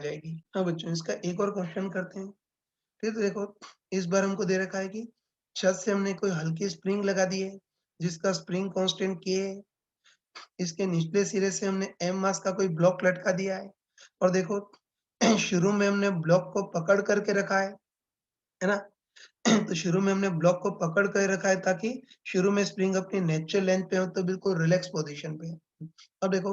जाएगी। हाँ बच्चों, इसका एक और क्वेश्चन करते हैं। ठीक है, तो देखो इस बार हमको दे रखा है कि छत से हमने कोई हल्की स्प्रिंग लगा दी है, जिसका स्प्रिंग कांस्टेंट K है। इसके निचले सिरे से हमने M मास का कोई ब्लॉक लटका दिया है और देखो शुरू में हमने ब्लॉक को पकड़ करके रखा है ना? तो शुरू में हमने ब्लॉक को पकड़ कर रखा है ताकि शुरू में स्प्रिंग अपनी नेचुरल लेंथ पे हो तो बिल्कुल रिलैक्स पोजीशन पे है। अब देखो,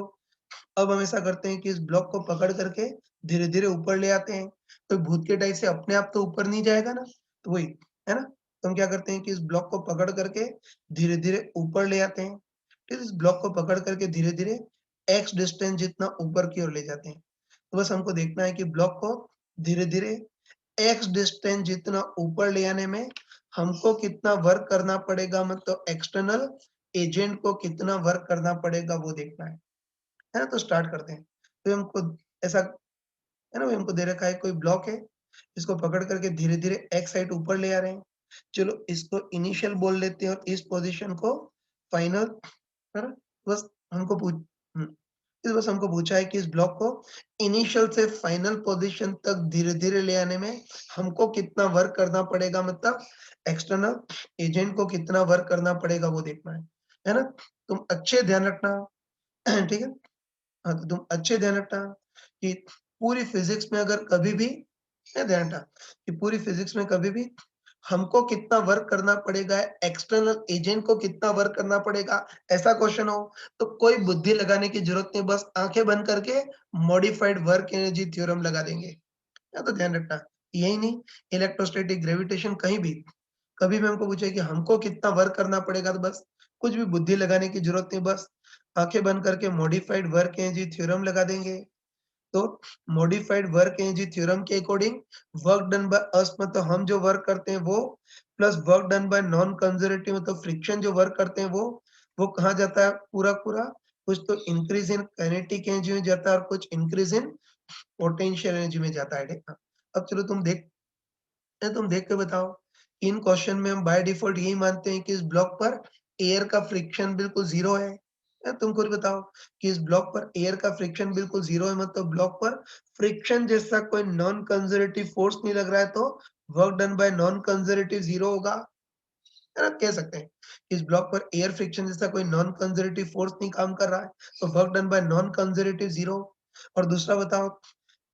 अब हम ऐसा करते हैं कि इस ब्लॉक को पकड़ करके धीरे-धीरे ऊपर ले आते हैं। तो भूत के टाइप से अपने आप तो ऊपर नहीं जाएगा ना, तो वही, है ना? तो हम क्या करते हैं कि इस ब्लॉक को पकड़ करके धीरे-धीरे ऊपर ले आते हैं। फिर इस ब्लॉक को पकड़ करके धीरे-धीरे एक्स डिस्टेंस जितना ऊपर की ओर ले जाते हैं। तो बस हमको देखना है कि ब्लॉक को धीरे-धीरे एक्स डिस्टेंस जितना ऊपर ले आने में हमको कितना वर्क करना पड़ेगा, मतलब एक्सटर्नल एजेंट को कितना वर्क करना पड़ेगा वो देखना है ना? तो स्टार्ट करते हैं। तो हमको ऐसा, है ना, वो हमको दे रखा है कोई ब्लॉक है, इसको पकड़ करके धीरे-धीरे एक्स साइड ऊपर ले आ रहे हैं। चलो इसको इनिशियल बोल लेते हैं और इस पोज़ीशन को फाइनल, है ना? बस हमको पूछ हुँ, इस बस हमको पूछा है कि इस ब्लॉक को इनिशियल से फाइनल पोज़ीशन तक धीरे-धीरे ले आने में हमको कितना वर्क करना पड़ेगा, मतलब एक्सटर्नल एजेंट को कितना वर्क करना पड़ेगा वो देखना है ना? तुम अच्छे ध्यान रखना, ठीक है? हाँ, तो तुम अच्छे ध्यान रखना कि पूरी फिज़िक्स में अगर कभी भी, ये ध्यान रखना कि पूरी फिज़िक्स में कभी भी हमको कितना वर्क करना पड़ेगा, एक्सटर्नल एजेंट को कितना वर्क करना पड़ेगा, ऐसा क्वेश्चन हो, तो कोई बुद्धि लगाने की ज़रूरत नहीं, बस आँखें बंद करके मॉडिफाइड वर्क एनर्जी थ्योरम लगा देंगे। या तो ध्यान रखना, यही नहीं, इलेक्ट्रोस्टैटिक, ग्रेविटेशन कहीं भी, कभी भी हमको पूछे कि हमको कितना वर्क करना पड़ेगा, तो बस कुछ भी बुद्धि लगाने की ज़रूरत नहीं, बस आँखें बंद करके मॉडिफाइड वर्क एनर्जी थ्योरम लगा देंगे। तो मॉडिफाइड वर्क एनर्जी थ्योरम के अकॉर्डिंग वर्क डन बाय अस, मतलब हम जो वर्क करते हैं वो, plus work done by non conservative मतलब फ्रिक्शन जो वर्क करते हैं वो कहाँ जाता है पूरा-पूरा? कुछ तो इंक्रीज़ इन काइनेटिक एनर्जी में जाता है और कुछ इंक्रीज़ इन पोटेंशियल एनर्जी में जाता है। अब चलो तुम देख के बताओ, इन क्वेश्चन में हम बाय डिफ़ॉल्ट यही मानते हैं कि इस ब्लॉक पर एयर का फ्रिक्शन बिल्कुल 0 है। तुम खुद बताओ कि इस ब्लॉक पर एयर का फ्रिक्शन बिल्कुल 0 है, मतलब ब्लॉक पर फ्रिक्शन जैसा कोई नॉन कंज़र्वेटिव फ़ोर्स नहीं लग रहा है, तो work done by non conservative 0 होगा, है ना? कह सकते हैं कि इस ब्लॉक पर एयर फ्रिक्शन जैसा कोई नॉन कंज़र्वेटिव फ़ोर्स नहीं काम कर रहा है, तो work done by non conservative 0। और दूसरा बताओ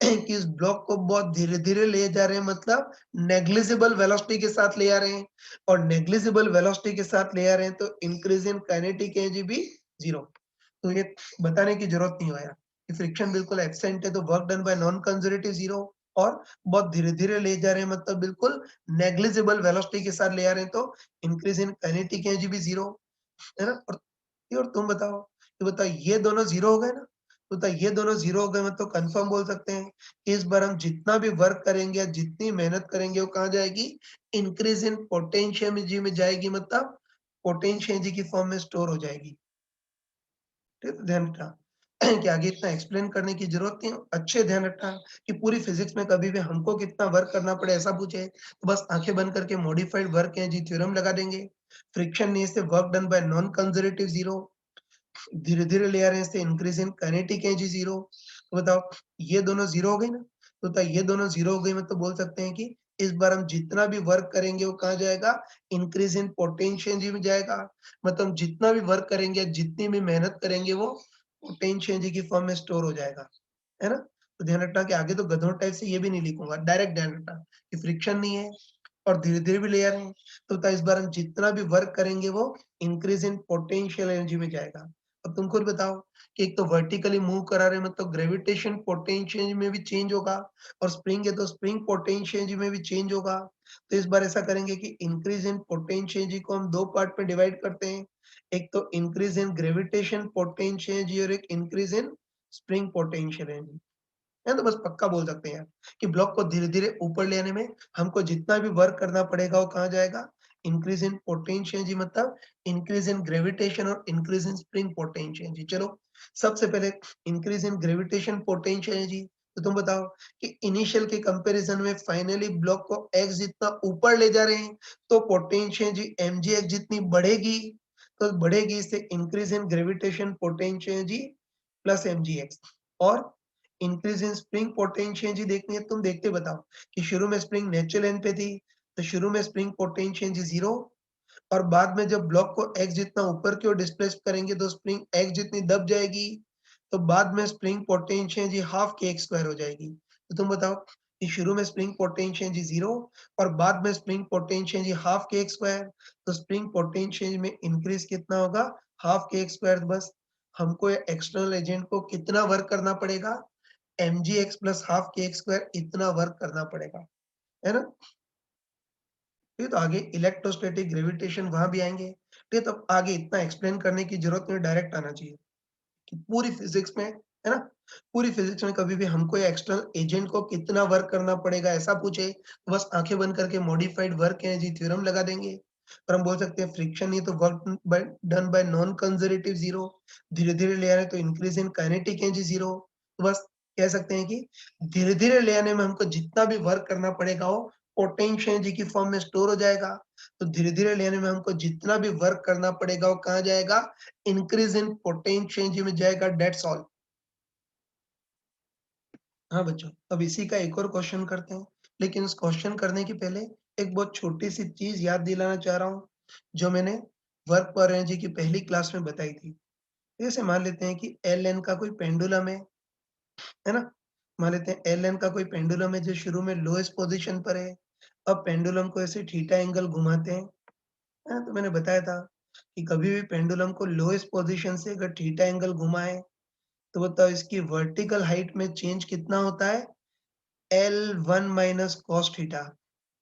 कि इस ब्लॉक को बहुत धीरे-धीरे ले जा रहे हैं, मतलब नेग्लिजिबल वेलोसिटी के साथ ले आ रहे हैं, और नेग्लिजिबल वेलोसिटी के साथ ले आ रहे हैं तो इंक्रीज़ इन काइनेटिक एनर्जी भी 0। तो ये बताने की ज़रूरत नहीं है यार कि फ्रिक्शन बिल्कुल एब्सेंट है तो work done by non conservative 0, और बहुत धीरे-धीरे ले जा रहे हैं मतलब बिल्कुल नेग्लिजिबल वेलोसिटी के साथ ले आ रहे हैं तो इंक्रीज़ इन काइनेटिक एनर्जी भी 0, है ना? और तुम बताओ, ये दोनों 0 हो गए ना? तो बताओ ये दोनों 0 हो गए, मतलब कन्फर्म बोल सकते हैं कि इस बार हम जितना भी वर्क करेंगे या जितनी मेहनत करेंगे वो कहाँ जाएगी? इंक्रीज़ इन पोटेंशियल एनर्जी में जाएगी, मतलब पोटेंशियल एनर्जी की फॉर्म में स्टोर हो जाएगी। ठीक है? तो ध्यान रखना कि आगे इतना एक्सप्लेन करने की ज़रूरत नहीं है। अच्छे ध्यान रखना कि पूरी फिज़िक्स में कभी भी हमको कितना वर्क करना पड़े ऐसा पूछे, तो बस आँखें बंद करके मॉडिफाइड वर्क एनर्जी थ्योरम लगा देंगे। फ्रिक्शन नहीं से work done by non conservative 0, धीरे-धीरे ले आ रहे हैं इससे इंक्रीज़ इन काइनेटिक एनर्जी 0। तो बताओ ये दोनों 0 हो गई ना? तो बताओ ये दोनों 0 हो गई, मतलब बोल सकते हैं कि इस बार हम जितना भी वर्क करेंगे वो कहाँ जाएगा? इंक्रीज़ इन पोटेंशियल एनर्जी में जाएगा। मतलब हम जितना भी वर्क करेंगे, जितनी भी मेहनत करेंगे वो पोटेंशियल एनर्जी की फॉर्म में स्टोर हो जाएगा। है ना? तो ध्यान रखना कि आगे तो गधों टाइप से ये भी नहीं लिखूँगा, डायरेक्ट ध्यान रखना कि फ्रिक्शन नहीं है और धीरे-धीरे भी ले आ रहे हैं। तो बताओ इस बार हम जितना भी वर्क करेंगे वो इंक्रीज़ इन पोटेंशियल एनर्जी में जाएगा। अब तुम खुद बताओ कि एक तो वर्टिकली मूव करा रहे हैं मतलब ग्रेविटेशन पोटेंशियल में भी चेंज होगा, और स्प्रिंग है तो स्प्रिंग पोटेंशियल में भी चेंज होगा। तो इस बार ऐसा करेंगे कि इंक्रीज़ इन पोटेंशियल को हम 2 पार्ट में डिवाइड करते हैं। एक तो इंक्रीज़ इन ग्रेविटेशन पोटेंशियल और एक increase in spring potential energy. है तो बस पक्का बोल सकते हैं यार कि ब्लॉक को धीरे-धीरे ऊपर ले आने में हमको जितना भी वर्क करना पड़ेगा वो कहाँ जाएगा? इंक्रीज़ इन पोटेंशियल एनर्जी, मतलब इंक्रीज़ इन ग्रेविटेशन और increase in spring potential energy. चलो सबसे पहले increase in gravitation potential energy, तो तुम बताओ कि इनिशियल के कंपैरिजन में फाइनली ब्लॉक को x जितना ऊपर ले जा रहे हैं तो पोटेंशियल एनर्जी mgx जितनी बढ़ेगी, तो बढ़ेगी इससे increase in gravitation potential energy plus mgx, और increase in spring potential energy देखनी है, तुम देखते बताओ कि शुरू में स्प्रिंग नेचुरल एंड पे थी, तो शुरू में स्प्रिंग पोटेंशियल एनर्जी 0 और बाद में जब ब्लॉक को x जितना ऊपर की ओर डिस्प्लेस करेंगे तो स्प्रिंग x जितनी दब जाएगी, तो बाद में स्प्रिंग पोटेंशियल एनर्जी हाफ के x स्क्वायर हो जाएगी। तो तुम बताओ कि शुरू में स्प्रिंग पोटेंशियल एनर्जी 0 और बाद में स्प्रिंग पोटेंशियल एनर्जी हाफ के x स्क्वायर, तो स्प्रिंग पोटेंशियल एनर्जी में इंक्रीज कितना होगा? हाफ के x स्क्वायर। बस हमको एक्सटर्नल एजेंट को कितना वर्क करना पड़ेगा? mgx प्लस हाफ के x स्क्वायर इतना वर्क करना पड़ेगा, है ना? ठीक है, तो आगे इलेक्ट्रोस्टैटिक ग्रेविटेशन वहां भी आएंगे। ठीक है, तो आगे इतना एक्सप्लेन करने की जरूरत नहीं, डायरेक्ट आना चाहिए कि पूरी फिजिक्स में, है ना, पूरी फिजिक्स में कभी भी हमको ये एक्सटर्नल एजेंट को कितना वर्क करना पड़ेगा ऐसा पूछे तो बस आंखें बंद करके मॉडिफाइड वर्क एनर्जी थ्योरम लगा देंगे। और हम बोल सकते हैं फ्रिक्शन नहीं तो work done by non conservative zero, धीरे धीरे ले आने तो increase in kinetic energy zero. तो बस कह सकते हैं कि धीरे धीरे ले आने में हमको जितना भी वर्क करना पड़ेगा वो पोटेंशियल एनर्जी की फॉर्म में स्टोर हो जाएगा। तो धीरे धीरे ले आने में हमको जितना भी वर्क करना पड़ेगा वो कहाँ जाएगा? इंक्रीज इन पोटेंशियल एनर्जी में जाएगा, डेट्स ऑल। हाँ बच्चों, अब इसी का एक और क्वेश्चन करते हैं, लेकिन इस क्वेश्चन करने के पहले एक बहुत छोटी सी चीज याद दिलाना चाह रहा हूँ, जो मैंने वर्क पर एनर्जी की पहली क्लास में बताई थी। जैसे मान लेते हैं कि एल एन का कोई पेंडुलम है ना? मान लेते हैं एल एन का कोई पेंडुलम है जो शुरू में लोएस्ट पोजीशन पर है। अब पेंडुलम को ऐसे थीटा एंगल घुमाते हैं, है ना? तो मैंने बताया था कि कभी भी पेंडुलम को लोएस्ट पोजीशन से अगर थीटा एंगल घुमाए तो बताओ इसकी वर्टिकल हाइट में चेंज कितना होता है? L1 माइनस कॉस थीटा,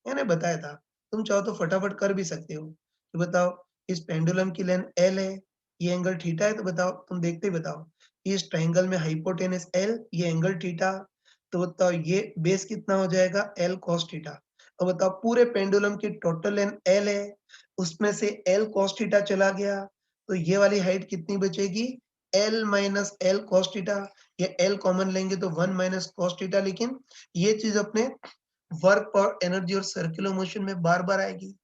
मैंने बताया था। तुम चाहो तो फटाफट कर भी सकते हो। तो बताओ इस पेंडुलम की लेंथ L है, ये एंगल थीटा है, तो बताओ तुम देखते ही बताओ इस ट्रायंगल में हाइपोटेनस L, ये एंगल थीटा, तो बताओ ये बेस कितना हो जाएगा? L cos theta. अब बताओ पूरे पेंडुलम की टोटल लेंथ L है, उसमें से L cos थीटा चला गया, तो ये वाली हाइट कितनी बचेगी? L minus L cos theta. ये L कॉमन लेंगे तो 1 माइनस cos थीटा, लेकिन ये चीज अपने वर्क और एनर्जी और सर्कुलर मोशन में बार-बार आएगी।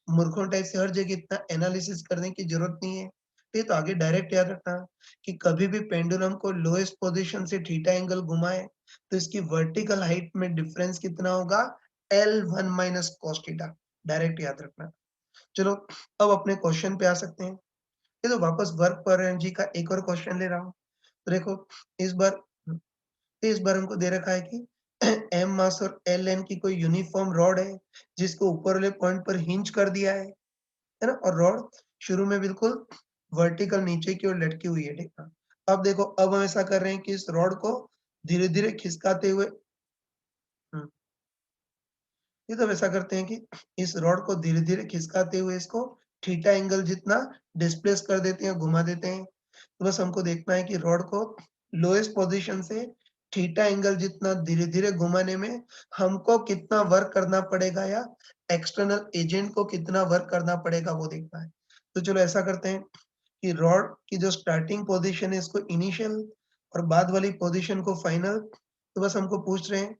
मूर्खों टाइप से हर जगह इतना एनालिसिस करने की जरूरत नहीं है। ठीक, तो आगे डायरेक्ट याद रखना कि कभी भी पेंडुलम को लोएस्ट पोजीशन से थीटा एंगल घुमाए तो इसकी वर्टिकल हाइट में डिफरेंस कितना होगा? L1 minus cos theta. Direct याद रखना। चलो अब अपने क्वेश्चन पे आ सकते हैं। ये तो वापस वर्क पर एनर्जी का एक और क्वेश्चन ले रहा हूँ। तो देखो इस बार इस बार हमको दे रखा है कि एम मास और एल एन की कोई यूनिफॉर्म रॉड है जिसको ऊपर वाले पॉइंट पर हिंज कर दिया है ना? और रॉड शुरू में बिल्कुल वर्टिकल नीचे की ओर लटकी हुई है, ठीक है? अब देखो अब हम ऐसा कर रहे हैं कि इस रॉड को धीरे धीरे खिसकाते हुए, हम्म, ये तो ऐसा करते हैं कि इस रॉड को धीरे धीरे खिसकाते हुए इसको थीटा एंगल जितना डिस्प्लेस कर देते हैं, घुमा देते हैं। तो बस हमको देखना है कि रॉड को लोएस्ट पोजीशन से थीटा एंगल जितना धीरे धीरे घुमाने में हमको कितना वर्क करना पड़ेगा, या एक्सटर्नल एजेंट को कितना वर्क करना पड़ेगा वो देखना है। तो चलो ऐसा करते हैं कि रॉड की जो स्टार्टिंग पोजीशन है इसको इनिशियल और बाद वाली पोजीशन को फाइनल। तो बस हमको पूछ रहे हैं,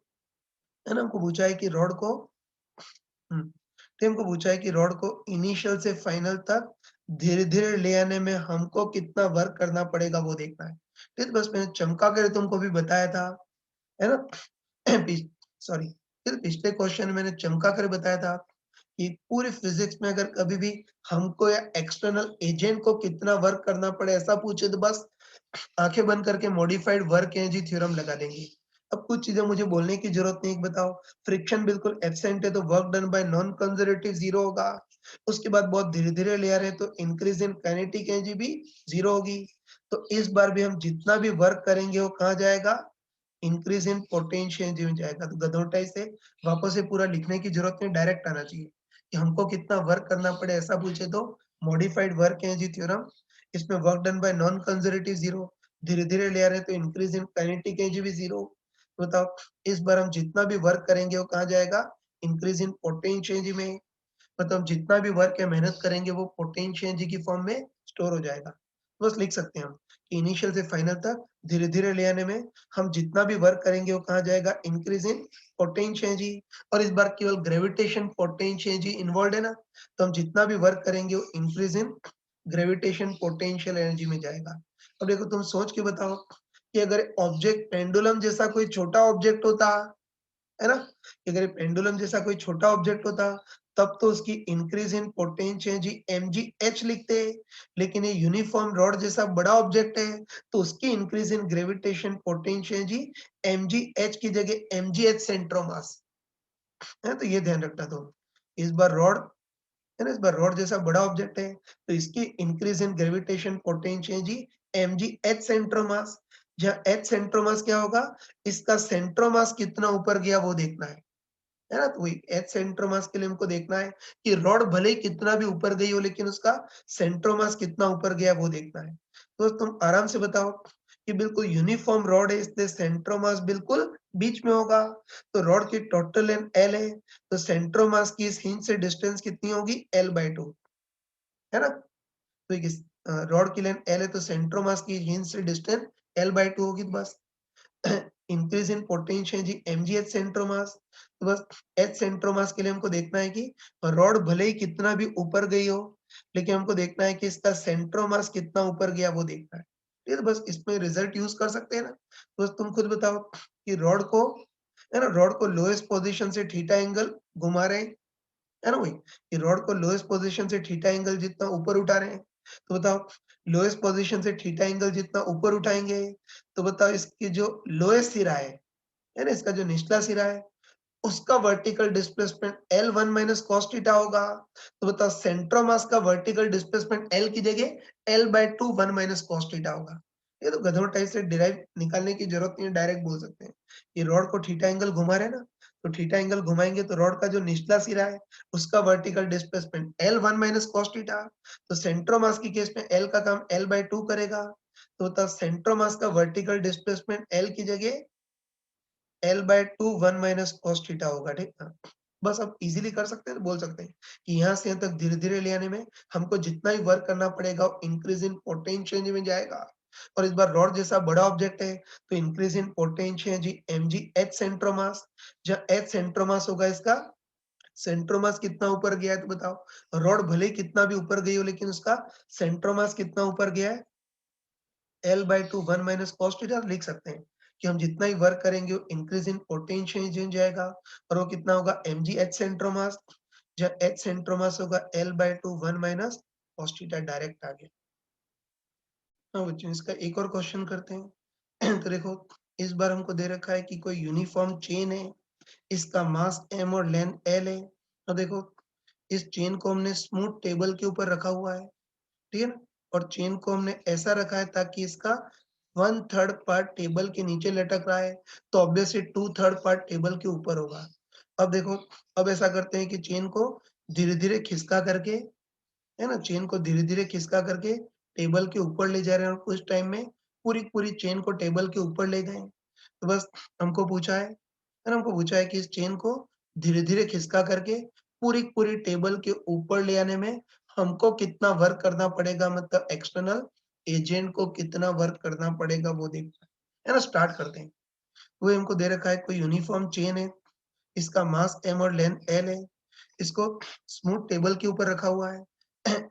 है ना, हमको पूछा है कि रॉड को, तो हमको पूछा है कि रॉड को इनिशियल से फाइनल तक धीरे-धीरे ले आने में हमको कितना वर्क करना पड़ेगा वो देखना है। ठीक है, बस मैंने चमका कर तुमको भी बताया था, है ना? पिछ सॉरी, फिर पिछले क्वेश्चन में मैंने चमका कर बताया था कि पूरी फिजिक्स में अगर कभी भी हमको या एक्सटर्नल एजेंट को कितना वर्क करना पड़े ऐसा पूछे तो बस आंखें बंद करके मॉडिफाइड वर्क एनर्जी थ्योरम लगा देंगे। अब कुछ चीजें मुझे बोलने की जरूरत नहीं है, बताओ फ्रिक्शन बिल्कुल एब्सेंट है तो work done by non conservative zero होगा। उसके बाद बहुत धीरे धीरे ले आ रहे हैं तो इंक्रीज इन काइनेटिक एनर्जी भी जीरो होगी। तो इस बार भी हम जितना भी वर्क करेंगे वो कहाँ जाएगा? इंक्रीज इन पोटेंशियल एनर्जी में जाएगा। तो गधोटाई से वापस से पूरा लिखने की जरूरत नहीं, डायरेक्ट आना चाहिए कि हमको कितना वर्क करना पड़े ऐसा पूछे तो मॉडिफाइड वर्क एनर्जी थ्योरम, इसमें work done by non conservative zero, धीरे धीरे ले आ रहे हैं तो इंक्रीज इन काइनेटिक एनर्जी भी जीरो। बताओ इस बार हम जितना भी वर्क करेंगे वो कहाँ जाएगा? इंक्रीज इन पोटेंशियल एनर्जी में। मतलब जितना भी वर्क या मेहनत करेंगे वो पोटेंशियल एनर्जी की फॉर्म में स्टोर हो जाएगा। बस लिख सकते हैं हम कि इनिशियल से फाइनल तक धीरे धीरे ले आने में हम जितना भी वर्क करेंगे वो कहाँ जाएगा? Increase in potential energy. और इस बार केवल ग्रेविटेशन पोटेंशियल एनर्जी इन्वॉल्व है ना, तो हम जितना भी वर्क करेंगे वो increase in gravitation potential energy में जाएगा। अब देखो तुम सोच के बताओ कि अगर ऑब्जेक्ट पेंडुलम जैसा कोई छोटा ऑब्जेक्ट होता, है ना? कि अगर पेंडुलम जैसा कोई छोटा ऑब्जेक्ट होता, तब तो उसकी increase in potential G mgh लिखते। लेकिन ये यूनिफॉर्म रॉड जैसा बड़ा ऑब्जेक्ट है, तो उसकी increase in gravitation potential G mgh की जगह mgh सेंट्रोमास है, तो ये ध्यान रखना। तो इस बार रॉड है ना, इस बार रॉड जैसा बड़ा ऑब्जेक्ट है, तो इसकी increase in gravitation potential G mgh centre of mass. जहाँ h सेंट्रोमास क्या होगा, इसका सेंट्रोमास कितना ऊपर गया वो देखना है ना? तो वही एच सेंट्रोमास के लिए हमको देखना है कि रॉड भले ही कितना भी ऊपर गई हो, लेकिन उसका सेंट्रोमास कितना ऊपर गया वो देखना है। तो तुम आराम से बताओ कि बिल्कुल यूनिफॉर्म रॉड है, इसलिए सेंट्रोमास बिल्कुल बीच में होगा। तो रॉड की टोटल लेंथ एल है, तो सेंट्रोमास की इस हिंज से डिस्टेंस कितनी होगी, L/2, है ना? तो रॉड की लेंथ एल है, तो सेंट्रोमास की हिंज से डिस्टेंस L/2 होगी। तो बस increase in potential G mgh centre of mass. तो बस h सेंट्रोमास के लिए हमको देखना है कि रॉड भले ही कितना भी ऊपर गई हो, लेकिन हमको देखना है कि इसका सेंट्रोमास कितना ऊपर गया वो देखना है। ठीक है, तो बस इसमें रिजल्ट यूज कर सकते हैं ना। तो बस तुम खुद बताओ कि रॉड को, है ना, रॉड को लोएस्ट पोजीशन से थीटा एंगल घुमा रहे हैं, है ना? वही कि रॉड को लोएस्ट पोजीशन से थीटा एंगल जितना ऊपर उठा रहे हैं, तो बताओ लोएस्ट पोजीशन से थीटा एंगल जितना ऊपर उठाएंगे, तो बताओ इसकी जो लोएस्ट सिरा है ना, इसका जो निचला सिरा है, उसका vertical displacement L1 minus cos theta होगा। तो बताओ सेंट्रोमास का वर्टिकल डिस्प्लेसमेंट L की जगह L/2 1 माइनस cos थीटा होगा। ये तो गधों टाइप से डिराइव निकालने की जरूरत नहीं है, डायरेक्ट बोल सकते हैं कि रॉड को थीटा एंगल घुमा रहे हैं ना, तो थीटा एंगल घुमाएंगे तो रॉड का जो निचला सिरा है, उसका vertical displacement L1 minus cos theta. तो सेंट्रोमास की केस में L का काम L/2 करेगा। तो बताओ सेंट्रोमास का वर्टिकल डिस्प्लेसमेंट L की जगह L/2 1 माइनस cos थीटा होगा, ठीक है? बस अब इजीली कर सकते हैं, तो बोल सकते हैं कि यहाँ से यहाँ तक धीरे-धीरे ले आने में हमको जितना ही वर्क करना पड़ेगा, इंक्रीज इन पोटेंशियल में जाएगा। और इस बार रॉड जैसा बड़ा ऑब्जेक्ट है, तो increase in potential G mgh centre of mass. जहाँ h सेंट्रोमास होगा इसका, सेंट्रोमास कितना ऊपर गया है तो बताओ। रॉड भले ही कितना भी ऊपर गई हो, लेकिन उसका सेंट्रोमास कितना ऊपर गया है, L/2 1 माइनस cos थीटा लिख सकते हैं कि हम जितना ही वर्क करेंगे वो इंक्रीज इन पोटेंशियल चेंज जाएगा। और वो कितना होगा, mgh सेंट्रोमास। जब h सेंट्रोमास होगा L/2 1 minus cos theta, direct आ गया। हाँ बच्चों, इसका एक और क्वेश्चन करते हैं। तो देखो, इस बार हमको दे रखा है कि कोई यूनिफॉर्म चेन है, इसका मास m और लेंथ l है। तो देखो, इस चेन को हमने स्मूथ टेबल के ऊपर रखा हुआ है, ठीक है ना? और चेन को हमने ऐसा रखा है ताकि इसका 1/3 पार्ट टेबल के नीचे लटक रहा है, तो ऑब्वियसली 2/3 पार्ट टेबल के ऊपर होगा। अब देखो, अब ऐसा करते हैं कि चेन को धीरे-धीरे खिसका करके, है ना? चेन को धीरे-धीरे खिसका करके टेबल के ऊपर ले जा रहे हैं, और कुछ टाइम में पूरी-पूरी चेन को टेबल के ऊपर ले गए। तो बस हमको पूछा है ना? हमको पूछा है कि इस चेन को धीरे-धीरे खिसका करके पूरी-पूरी टेबल के ऊपर ले आने में हमको कितना वर्क करना पड़ेगा, मतलब एक्सटर्नल एजेंट को कितना वर्क करना पड़ेगा वो देखना है ना? स्टार्ट करते हैं। वो हमको दे रखा है कोई यूनिफॉर्म चेन है, इसका मास m और लेंथ l है। इसको स्मूथ टेबल के ऊपर रखा हुआ है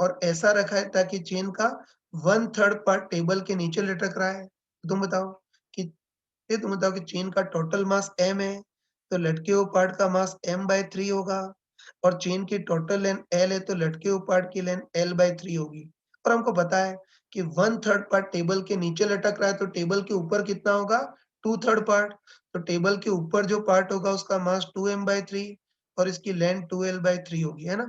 और ऐसा रखा है ताकि चेन का 1/3 पार्ट टेबल के नीचे लटक रहा है। तो कि तुम बताओ कि चेन का टोटल मास m है, तो लटके हुए पार्ट का मास m/3 होगा। और चेन की टोटल लेंथ l है, तो लटके हुए पार्ट की लेंथ l/3 होगी। और हमको पता है कि 1/3 पार्ट टेबल के नीचे लटक रहा है, तो टेबल के ऊपर कितना होगा, 2/3 पार्ट। तो टेबल के ऊपर जो पार्ट होगा उसका मास 2m/3 और इसकी लेंथ 2l/3 होगी, है ना?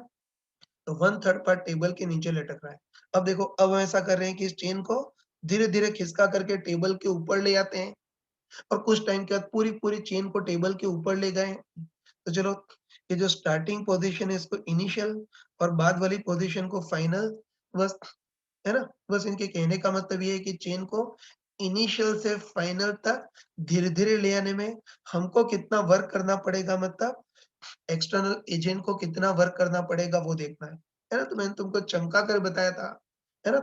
तो 1/3 पार्ट टेबल के नीचे लटक रहा है। अब देखो, अब हम ऐसा कर रहे हैं कि इस चेन को धीरे-धीरे खिसका करके टेबल के ऊपर ले आते हैं, और कुछ टाइम के बाद पूरी-पूरी चेन को टेबल के ऊपर ले गए। तो चलो, ये जो स्टार्टिंग पोज़ीशन है इसको इनिशियल और बाद वाली पोज़ीशन को फाइनल, बस, है ना? बस इनके कहने का मतलब ये है कि चेन को इनिशियल से फाइनल तक धीरे-धीरे ले आने में हमको कितना वर्क करना पड़ेगा, मतलब एक्सटर्नल एजेंट को कितना वर्क करना पड़ेगा वो देखना है ना? तो मैंने तुमको चमका कर बताया था, है ना?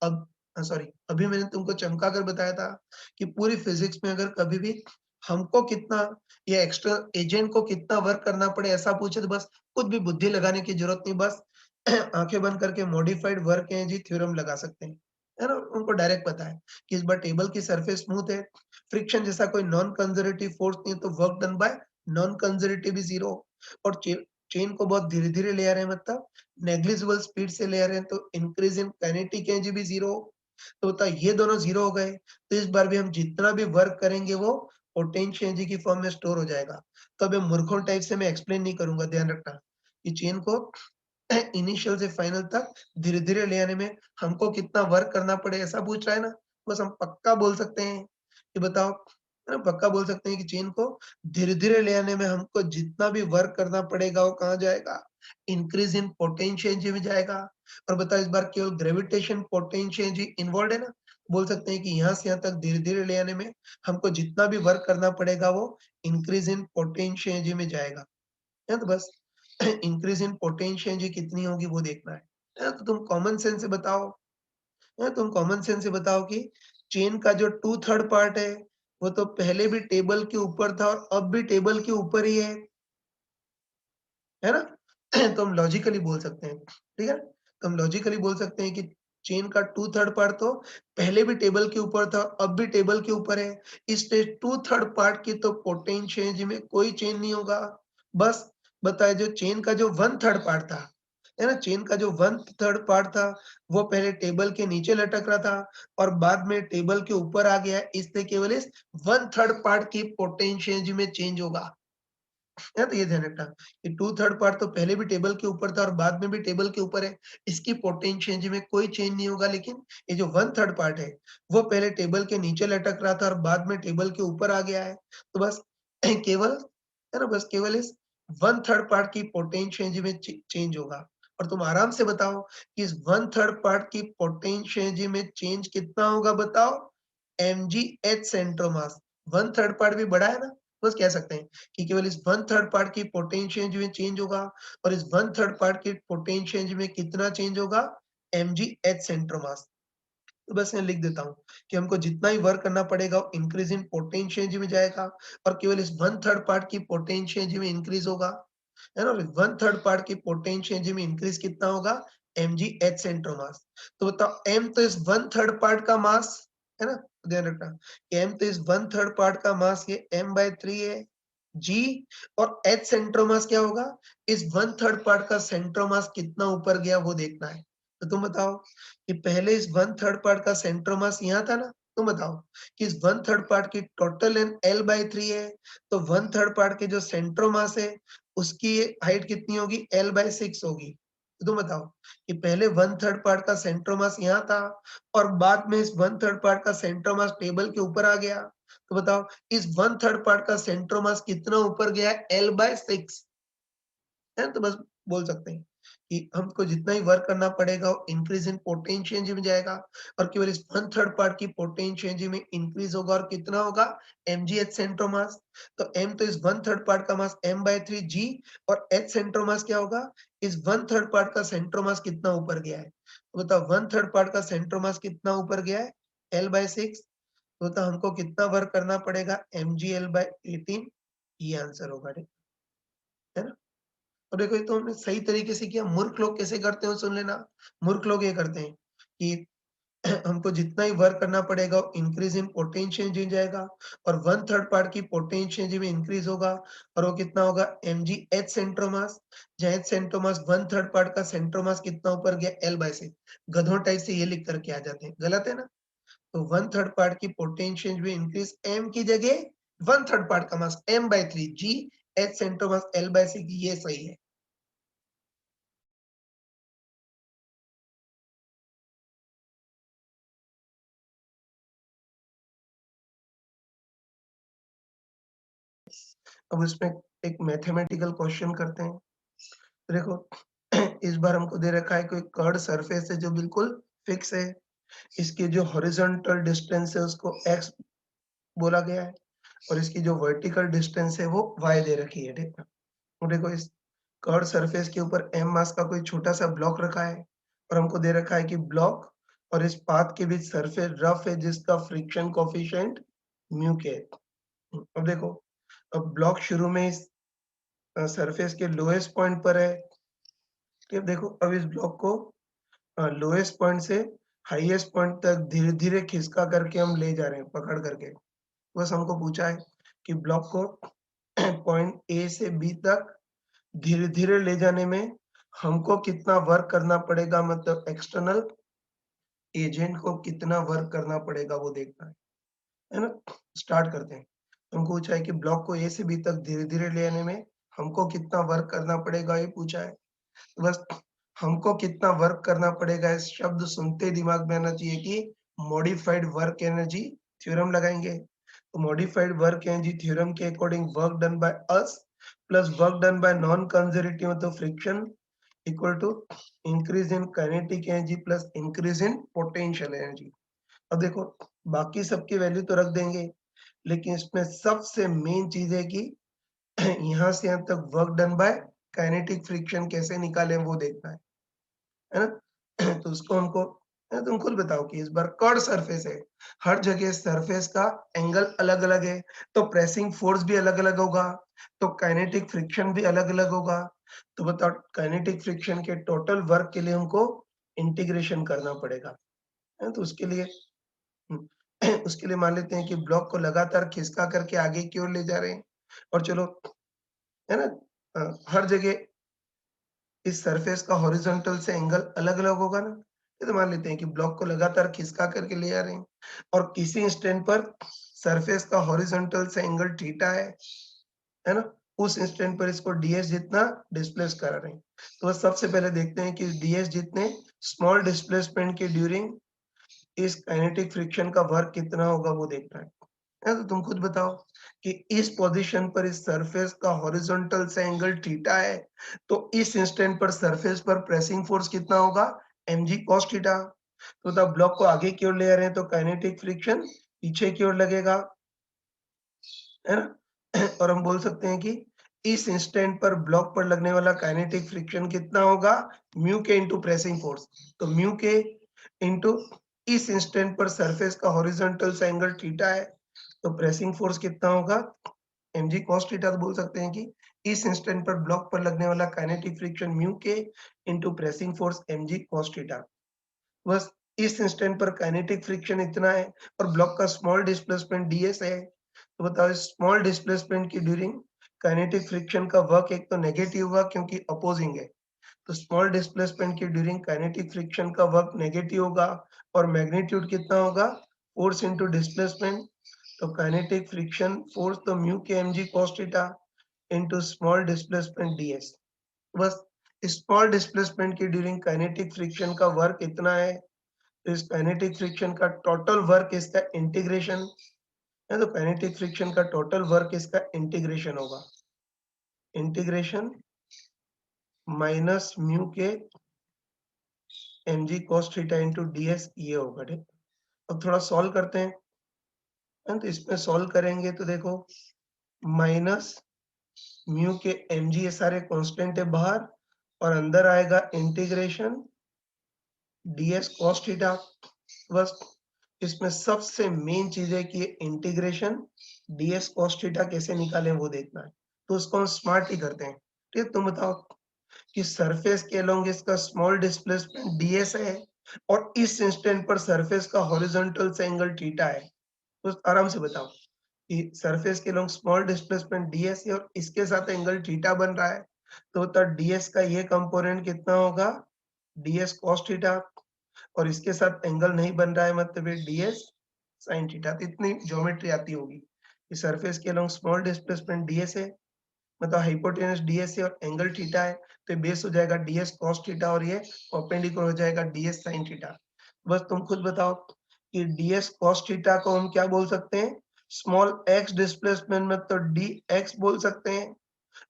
अब सॉरी, अभी मैंने तुमको चमका कर बताया था कि पूरी फिज़िक्स में अगर कभी भी हमको कितना या एक्सटर्नल एजेंट को कितना वर्क करना पड़े ऐसा पूछे, तो बस कुछ भी बुद्धि लगाने की ज़रूरत नहीं, बस आँखें बंद करके मॉडिफाइड वर्क एनर्जी थ्योरम लगा सकते हैं, है ना? उनको डायरेक्ट पता है कि इस बार टेबल की सरफेस स्मूथ है, फ्रिक्शन जैसा कोई नॉन कंजर्वेटिव फोर्स नहीं है, तो work done by non conservative भी 0 और चेन को बहुत धीरे-धीरे ले आ रहे हैं, मतलब नेग्लिजिबल स्पीड से ले आ रहे हैं, तो इंक्रीज इन काइनेटिक एनर्जी भी 0। तो बता ये दोनों 0 हो गए, तो इस बार भी हम जितना भी वर्क करेंगे वो पोटेंशियल एनर्जी की फॉर्म में स्टोर हो जाएगा। तो अब ये मूर्खों टाइप से मैं एक्सप्लेन नहीं करूँगा, ध्यान रखना कि चेन को इनिशियल से फाइनल तक धीरे-धीरे ले आने में हमको कितना वर्क करना पड़े, ऐसा पूछ रहा है ना? बस हम पक्का बोल सकते हैं कि बताओ, है ना? पक्का बोल सकते हैं कि चेन को धीरे-धीरे ले आने में हमको जितना भी वर्क करना पड़ेगा वो कहाँ जाएगा? इंक्रीज़ इन पोटेंशियल एनर्जी में जाएगा। और बताओ इस बार केवल ग्रेविटेशन पोटेंशियल एनर्जी इन्वॉल्वड है ना? बोल सकते हैं कि यहाँ से यहाँ तक धीरे-धीरे ले आने में हमको जितना भी वर्क करना पड़ेगा वो इंक्रीज़ इन पोटेंशियल एनर्जी में जाएगा। है तो बस इंक्रीज इन पोटेंशियल एनर्जी कितनी होगी वो देखना है तो तुम कॉमन सेंस से बताओ। तुम कॉमन सेंस से बताओ कि चेन का जो 2/3 पार्ट है वो तो पहले भी टेबल के ऊपर था और अब भी टेबल के ऊपर ही है ना? तो हम लॉजिकली बोल सकते हैं, ठीक है? तो हम लॉजिकली बोल सकते हैं कि चेन का 2/3 पार्ट तो पहले भी टेबल के ऊपर था, अब भी टेबल के ऊपर है। इस 2/3 पार्ट की तो पोटेंशियल एनर्जी में कोई चेंज नहीं होगा। बस बताइए जो चेन का जो 1/3 पार्ट था, है ना? चेन का जो 1/3 पार्ट था, वो पहले टेबल के नीचे लटक रहा था और बाद में टेबल के ऊपर आ गया है। इससे केवल इस 1/3 पार्ट की पोटेंशियल एनर्जी में चेंज होगा। है तो ये ध्यान रखना कि 2/3 पार्ट तो पहले भी टेबल के ऊपर था और बाद में भी टेबल के ऊपर है। इसकी पोटेंशियल एनर्जी में कोई चेंज नहीं होगा, लेकिन ये जो 1/3 पार्ट है, वो पहले टेबल के नीचे लटक रहा था और बाद में टेबल के ऊपर आ गया है। तो बस केवल है ना, बस केवल इस 1/3 पार्ट की पोटेंशियल एनर्जी में चेंज होगा। और तुम आराम से बताओ कि इस 1/3 पार्ट की पोटेंशियल एनर्जी में चेंज कितना होगा बताओ? mgh सेंट्रोमास। 1/3 पार्ट भी बड़ा है ना? बस कह सकते हैं कि केवल इस 1/3 पार्ट की पोटेंशियल एनर्जी में चेंज होगा और इस 1/3 पार्ट की पोटेंशियल एनर्जी में कितना चेंज होगा? mgh centre of mass. तो बस मैं लिख देता हूँ कि हमको जितना ही वर्क करना पड़ेगा वो इंक्रीज इन पोटेंशियल एनर्जी में जाएगा और केवल इस 1/3 पार्ट की पोटेंशियल एनर्जी में इंक्रीज होगा, है ना? 1/3 पार्ट की पोटेंशियल एनर्जी में इंक्रीज कितना होगा? mgh centre of mass. तो बताओ m तो इस 1/3 पार्ट का मास है ना? ध्यान रखना कि m तो इस 1/3 पार्ट का मास ये m/3 है। g और h सेंट्रोमास क्या होगा? इस 1/3 पार्ट का सेंट्रोमास कितना ऊपर गया वो देखना है। तो तुम बताओ कि पहले इस 1/3 पार्ट का सेंट्रोमास यहाँ था ना? तुम बताओ कि इस 1/3 पार्ट की टोटल लेंथ l/3 है, तो 1/3 पार्ट के जो सेंट्रोमास है उसकी हाइट कितनी होगी? l/6 होगी। तो तुम बताओ कि पहले 1/3 पार्ट का सेंट्रोमास यहाँ था और बाद में इस 1/3 पार्ट का सेंट्रोमास टेबल के ऊपर आ गया। तो बताओ इस 1/3 पार्ट का सेंट्रोमास कितना ऊपर गया है? l/6 है, तो बस बोल सकते हैं कि हमको जितना ही वर्क करना पड़ेगा वो इंक्रीज इन पोटेंशियल एनर्जी में जाएगा और केवल इस 1/3 पार्ट की पोटेंशियल एनर्जी में इंक्रीज होगा और कितना होगा? mgh centre of mass. तो m तो इस 1/3 पार्ट का मास m/3 g और h सेंट्रोमास क्या होगा? इस 1/3 पार्ट का सेंट्रोमास कितना ऊपर गया है? तो बताओ 1/3 पार्ट का सेंट्रोमास कितना ऊपर गया है? l/6। तो बताओ हमको कितना वर्क करना पड़ेगा? mgl/18। ये आंसर होगा, ठीक है ना? और देखो ये तो हमने सही तरीके से किया। मूर्ख लोग कैसे करते हो सुन लेना। मूर्ख लोग ये करते हैं कि हमको जितना ही वर्क करना पड़ेगा इंक्रीज इन पोटेंशियल एनर्जी जाएगा और 1/3 पार्ट की पोटेंशियल एनर्जी में इंक्रीज होगा और वो कितना होगा? mgh centre of mass. जहाँ h सेंट्रोमास 1/3 पार्ट का सेंट्रोमास कितना ऊपर गया? l/6। गधों टाइप से ये लिख करके आ जाते हैं, गलत है ना? तो 1/3 पार्ट की पोटेंशियल एनर्जी में इंक्रीज m की जगह 1/3 पार्ट का मास m/3 g, h सेंट्रोमास l/6, ये सही है। अब इसमें एक मैथमेटिकल क्वेश्चन करते हैं। देखो इस बार हमको दे रखा है कोई कर्व्ड सरफेस है जो बिल्कुल फिक्स है। इसकी जो हॉरिजॉन्टल डिस्टेंस है उसको x बोला गया है और इसकी जो वर्टिकल डिस्टेंस है वो y दे रखी है, ठीक है? और देखो इस कर्व्ड सरफेस के ऊपर m मास का कोई छोटा-सा ब्लॉक रखा है और हमको दे रखा है कि ब्लॉक और इस पाथ के बीच सरफेस रफ है जिसका फ्रिक्शन कोएफिशिएंट म्यू के है। अब देखो, अब ब्लॉक शुरू में इस सरफेस के लोएस्ट पॉइंट पर है। कि अब देखो अब इस ब्लॉक को लोएस्ट पॉइंट से हाईएस्ट पॉइंट तक धीरे-धीरे खिसका करके हम ले जा रहे हैं, पकड़ करके। बस हमको पूछा है कि ब्लॉक को पॉइंट ए से बी तक धीरे-धीरे ले जाने में हमको कितना वर्क करना पड़ेगा, मतलब एक्सटर्नल एजेंट को कितना वर्क करना पड़ेगा वो देखना है ना? स्टार्ट करते हैं। हमको पूछा है कि ब्लॉक को ए से बी तक धीरे-धीरे ले आने में हमको कितना वर्क करना पड़ेगा, ये पूछा है। तो बस हमको कितना वर्क करना पड़ेगा, इस शब्द सुनते ही दिमाग में आना चाहिए कि मॉडिफाइड वर्क एनर्जी थ्योरम लगाएँगे। तो मॉडिफाइड वर्क एनर्जी थ्योरम के according work done by us plus work done by non conservative मतलब friction equal to increase in kinetic energy plus increase in potential energy. अब देखो, बाकी सबकी value तो रख देंगे, लेकिन इसमें सबसे मेन चीज़ है कि यहाँ से यहाँ तक work done bye kinetic friction कैसे निकालें वो देखना है ना? तो उसको हमको तुम खुद बताओ कि इस बार कर्व सरफेस है, हर जगह सरफेस का एंगल अलग-अलग है, तो प्रेसिंग फोर्स भी अलग-अलग होगा, तो काइनेटिक फ्रिक्शन भी अलग-अलग होगा। तो बताओ काइनेटिक फ्रिक्शन के टोटल वर्क के लिए हमको इंटीग्रेशन करना पड़ेगा, है ना? तो उसके लिए हुँ, उसके लिए मान लेते हैं कि ब्लॉक को लगातार खिसका करके आगे की ओर ले जा रहे हैं और चलो, है ना? हर जगह इस सरफेस का हॉरिजॉन्टल से एंगल अलग-अलग होगा ना? ये तो मान लेते हैं कि ब्लॉक को लगातार खिसका करके ले आ रहे हैं और किसी इंस्टेंट पर सरफेस का हॉरिजॉन्टल से एंगल थीटा है ना? उस इंस्टेंट पर इसको डीएस जितना डिस्प्लेस करा रहे हैं। तो बस सबसे पहले देखते हैं कि डीएस जितने स्मॉल डिस्प्लेसमेंट के ड्यूरिंग इस काइनेटिक फ्रिक्शन का वर्क कितना होगा वो देखना है। तो तुम खुद बताओ कि इस पोजीशन पर इस सरफेस का हॉरिजॉन्टल से एंगल थीटा है, तो इस इंस्टेंट पर सरफेस पर प्रेसिंग फोर्स कितना होगा? mg cos theta. तो तब ब्लॉक को आगे की ओर ले आ रहे हैं तो काइनेटिक फ्रिक्शन पीछे की ओर लगेगा, है ना? और हम बोल सकते हैं कि इस इंस्टेंट पर ब्लॉक पर लगने वाला काइनेटिक फ्रिक्शन कितना होगा? म्यू के इंटू प्रेसिंग फोर्स। तो म्यू के इंटू इस इंस्टेंट पर सरफेस का हॉरिजॉन्टल से एंगल थीटा है, तो प्रेसिंग फोर्स कितना होगा? mg cos theta. तो बोल सकते हैं कि इस इंस्टेंट पर ब्लॉक पर लगने वाला काइनेटिक फ्रिक्शन म्यू के into pressing force mg cos theta. बस इस इंस्टेंट पर काइनेटिक फ्रिक्शन इतना है और ब्लॉक का स्मॉल डिस्प्लेसमेंट ds है। तो बताओ इस स्मॉल डिस्प्लेसमेंट की ड्यूरिंग काइनेटिक फ्रिक्शन का वर्क एक तो नेगेटिव होगा क्योंकि अपोजिंग है। तो स्मॉल डिस्प्लेसमेंट की ड्यूरिंग काइनेटिक फ्रिक्शन का वर्क नेगेटिव होगा और मैग्नीट्यूड कितना होगा? Force into displacement. तो काइनेटिक फ्रिक्शन फोर्स तो mu k mg cos theta into small displacement ds। बस स्मॉल डिस्प्लेसमेंट की ड्यूरिंग काइनेटिक फ्रिक्शन का वर्क इतना है, तो इस काइनेटिक फ्रिक्शन का टोटल वर्क इसका इंटीग्रेशन है, तो काइनेटिक फ्रिक्शन का टोटल वर्क इसका इंटीग्रेशन होगा। Integration minus mu k mg cos theta into ds ये होगा, ठीक। अब थोड़ा सॉल्व करते हैं, है ना? तो इसमें सॉल्व करेंगे तो देखो माइनस म्यू के mg ये सारे कांस्टेंट है बाहर और अंदर आएगा इंटीग्रेशन ds cos थीटा। बस इसमें सबसे मेन चीज है कि इंटीग्रेशन ds cos थीटा कैसे निकालें वो देखना है, तो उसको हम स्मार्ट ही करते हैं। ठीक, तुम बताओ कि सरफेस के अलोंग इसका स्मॉल डिस्प्लेसमेंट ds है और इस इंस्टेंट पर सरफेस का हॉरिजॉन्टल से एंगल थीटा है, तो आराम से बताओ कि सरफेस के अलोंग स्मॉल डिस्प्लेसमेंट ds है और इसके साथ एंगल थीटा बन रहा है, तो तब ds का ये कंपोनेंट कितना होगा? ds cos थीटा और इसके साथ एंगल नहीं बन रहा है मतलब ये ds sin थीटा। तो इतनी ज्योमेट्री आती होगी कि सरफेस के अलोंग स्मॉल डिस्प्लेसमेंट ds है, मतलब हाइपोटेनस ds है और एंगल थीटा है, तो ये बेस हो जाएगा ds cos थीटा और ये परपेंडिकुलर हो जाएगा ds sin थीटा। बस तुम खुद बताओ कि ds cos थीटा को हम क्या बोल सकते हैं? स्मॉल x डिस्प्लेसमेंट में तो dx बोल सकते हैं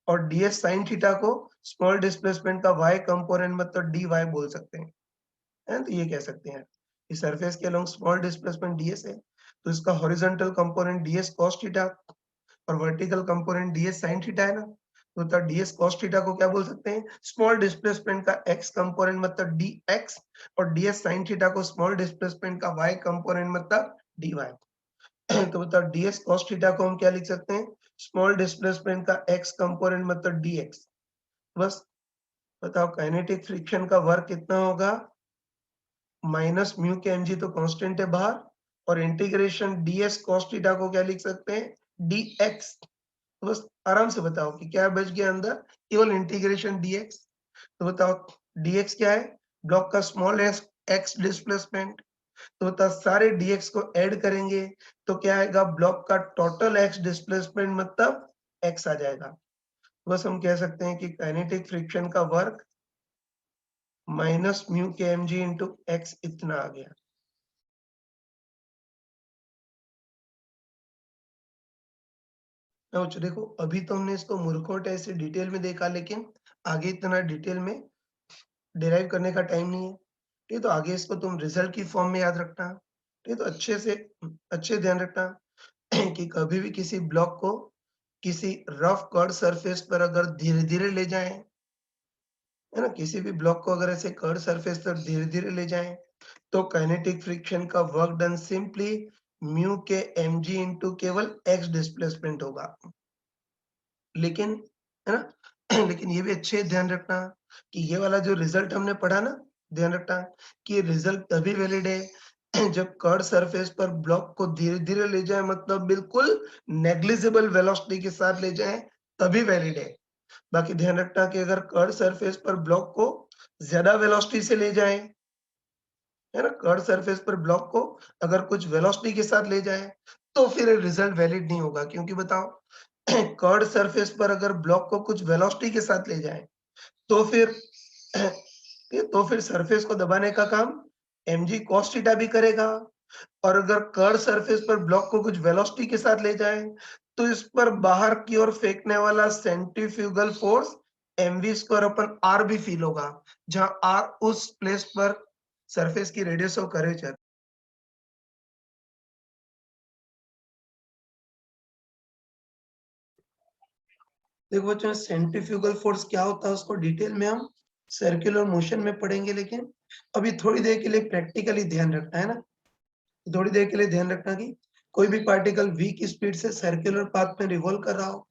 और ds sin थीटा को स्मॉल डिस्प्लेसमेंट का y कंपोनेंट मतलब dy बोल सकते हैं, है ना? तो ये कह सकते हैं कि सरफेस के अलोंग स्मॉल डिस्प्लेसमेंट ds है, तो इसका horizontal component ds cos theta और vertical component ds sin theta है ना, तो तब ds cos थीटा को क्या बोल सकते हैं? स्मॉल डिस्प्लेसमेंट का x कंपोनेंट मतलब dx और ds sin थीटा को स्मॉल डिस्प्लेसमेंट का y कंपोनेंट मतलब dy। तो बताओ ds cos थीटा को हम क्या लिख सकते हैं? स्मॉल डिस्प्लेसमेंट का x कंपोनेंट मतलब dx। बस बताओ काइनेटिक फ्रिक्शन का वर्क कितना होगा? माइनस म्यू के एम जी तो कांस्टेंट है बाहर, और इंटीग्रेशन ds cos थीटा को क्या लिख सकते हैं, dx। तो बस आराम से बताओ कि क्या बच गया अंदर, केवल इंटीग्रेशन dx। तो बताओ dx क्या है, ब्लॉक का स्मॉल x डिस्प्लेसमेंट। तो बताओ सारे dx को ऐड करेंगे तो क्या आएगा, ब्लॉक का टोटल x डिस्प्लेसमेंट मतलब x आ जाएगा। बस हम कह सकते हैं कि काइनेटिक फ्रिक्शन का वर्क माइनस म्यू के एम जी इंटू एक्स इतना आ गया। देखो अभी तो हमने इसको मूर्खोट ऐसे डिटेल में देखा, लेकिन आगे इतना डिटेल में डिराइव करने का टाइम नहीं है। ठीक है, तो आगे इसको तुम रिजल्ट की फॉर्म में याद रखना। ठीक है, तो अच्छे ध्यान रखना कि कभी भी किसी ब्लॉक को किसी रफ कर्ड सरफेस पर अगर धीरे-धीरे ले जाएं, है ना, किसी भी ब्लॉक को अगर ऐसे कर्ड सरफेस पर धीरे-धीरे ले जाएं, तो काइनेटिक फ्रिक्शन का work done simply mu k mg into केवल x डिस्प्लेसमेंट होगा। लेकिन, है ना, लेकिन ये भी अच्छे ध्यान रखना कि ये वाला जो रिजल्ट हमने पढ़ा ना, ध्यान रखना कि ये रिजल्ट तभी वैलिड है जब कर्ड सरफेस पर ब्लॉक को धीरे-धीरे ले जाए, मतलब बिल्कुल नेग्लिजिबल वेलोसिटी के साथ ले जाए, तभी वैलिड है। बाकी ध्यान रखना कि अगर कर्ड सरफेस पर ब्लॉक को ज्यादा वेलोसिटी से ले जाए, है ना, कर्ड सरफेस पर ब्लॉक को अगर कुछ वेलोसिटी के साथ ले जाए, तो फिर रिजल्ट वैलिड नहीं होगा। क्योंकि बताओ कर्ड सरफेस पर अगर ब्लॉक को कुछ वेलोसिटी के साथ ले जाए, तो फिर सरफेस को दबाने का काम mg cos थीटा भी करेगा। और अगर कर्ड सरफेस पर ब्लॉक को कुछ वेलोसिटी के साथ ले जाए, तो इस पर बाहर की ओर फेंकने वाला सेंट्रीफ्यूगल फोर्स mv स्क्वायर अपन r भी फील होगा, जहां r उस प्लेस पर सरफेस की रेडियस ऑफ कर्वेचर। देखो बच्चों, सेंट्रीफ्यूगल फोर्स क्या होता है उसको डिटेल में हम सर्कुलर मोशन में पढ़ेंगे, लेकिन अभी थोड़ी देर के लिए प्रैक्टिकली ध्यान रखना है ना। थोड़ी देर के लिए ध्यान रखना कि कोई भी पार्टिकल v की स्पीड से सर्कुलर पाथ में रिवॉल्व कर रहा हो,